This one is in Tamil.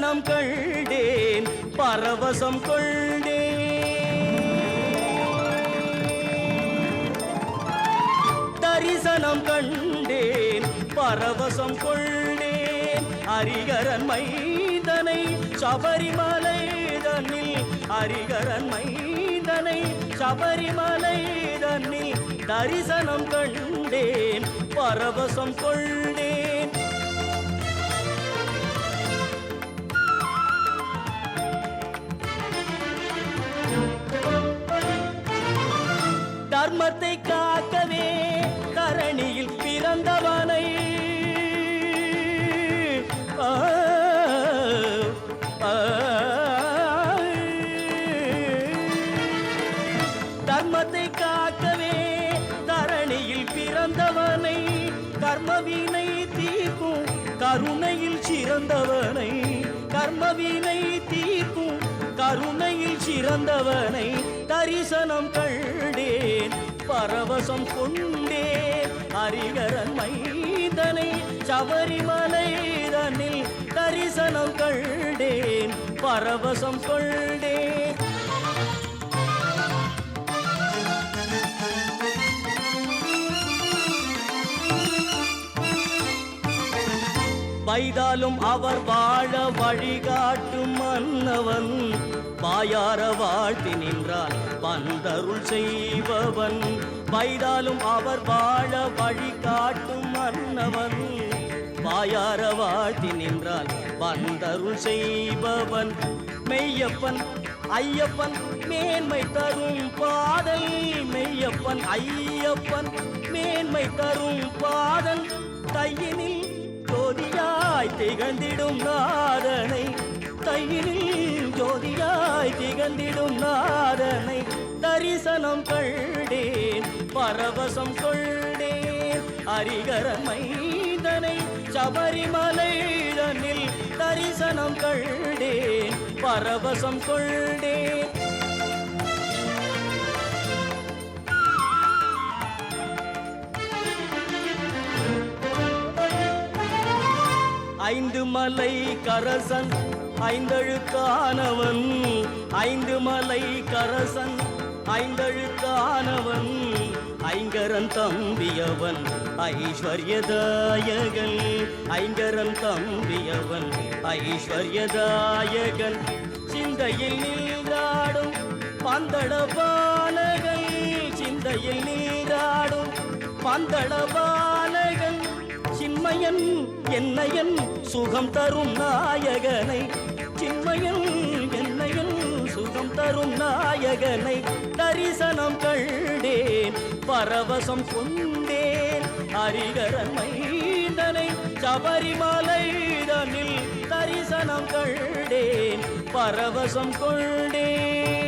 தரிசனம் கண்டேன் பரவசம் கொண்டேன் தரிசனம் கண்டேன் பரவசம் கொண்டேன் ஹரிகரன் மைந்தனை சபரிமலை தன்னில் ஹரிகரன் மைந்தனை சபரிமலை தன்னில் தரிசனம் கண்டேன் பரவசம் கொண்டேன் தர்மத்தை காக்கவே தரணியில் பிறந்தவனை தர்மத்தை காக்கவே தரணியில் பிறந்தவனை கர்மவினை தீர்க்கும் கருணையில் சிறந்தவனை கர்மவினை தீர்க்கும் கருணையில் சிறந்தவனை தரிசனம் கண்டேன் பரவசம் கொண்டேன் ஹரிகரன் மைந்தனை சபரிமலை தன்னில் தரிசனம் கண்டேன் பரவசம் கொண்டேன் வைதாலும் அவர் வாழ வழிகாட்டும் மன்னவன் வாயார வாழ்த்தி நின்றால் வந்தருள் செய்பவன் வைதாலும் அவர் வாழ வழிகாட்டும் மன்னவன் வாயார வாழ்த்தி நின்றால் வந்தருள் செய்பவன் மெய்யப்பன் ஐயப்பன் மேன்மை தரும் பாதல் மெய்யப்பன் ஐயப்பன் மேன்மை தரும் பாதல் கையினில் ஜோதியாய் திகழ்ந்திடும் நாதனை கையினில் ஜோதியாய் திகழ்ந்திடும் நாதனை தரிசனம் கண்டேன் பரவசம் கொண்டேன் ஹரிகரன் மைந்தனை சபரிமலை தன்னில் தரிசனம் கண்டேன் பரவசம் கொண்டேன் ஐந்து மலை கரசன் ஐந்தழுக்கானவன் ஐந்து மலை கரசன் ஐந்தழுக்கானவன் ஐங்கரன் தம்பியவன் ஐஸ்வர்யதாயகன் ஐங்கரன் தம்பியவன் ஐஸ்வர்யதாயகன் சிந்தையில் நீராடும் பந்தளபாலகன் சிந்தையில் நீராடும் பந்தளபாலகன் சின்மயன் என்னையன் சுகம் தரும் நாயகனை சின்மயன் என்னையன் சுகம் தரும் நாயகனை தரிசனம் கண்டேன் பரவசம் கொண்டேன் ஹரிகரன் மைந்தனை சபரிமலை தன்னில் தரிசனம் கண்டேன் பரவசம் கொண்டேன்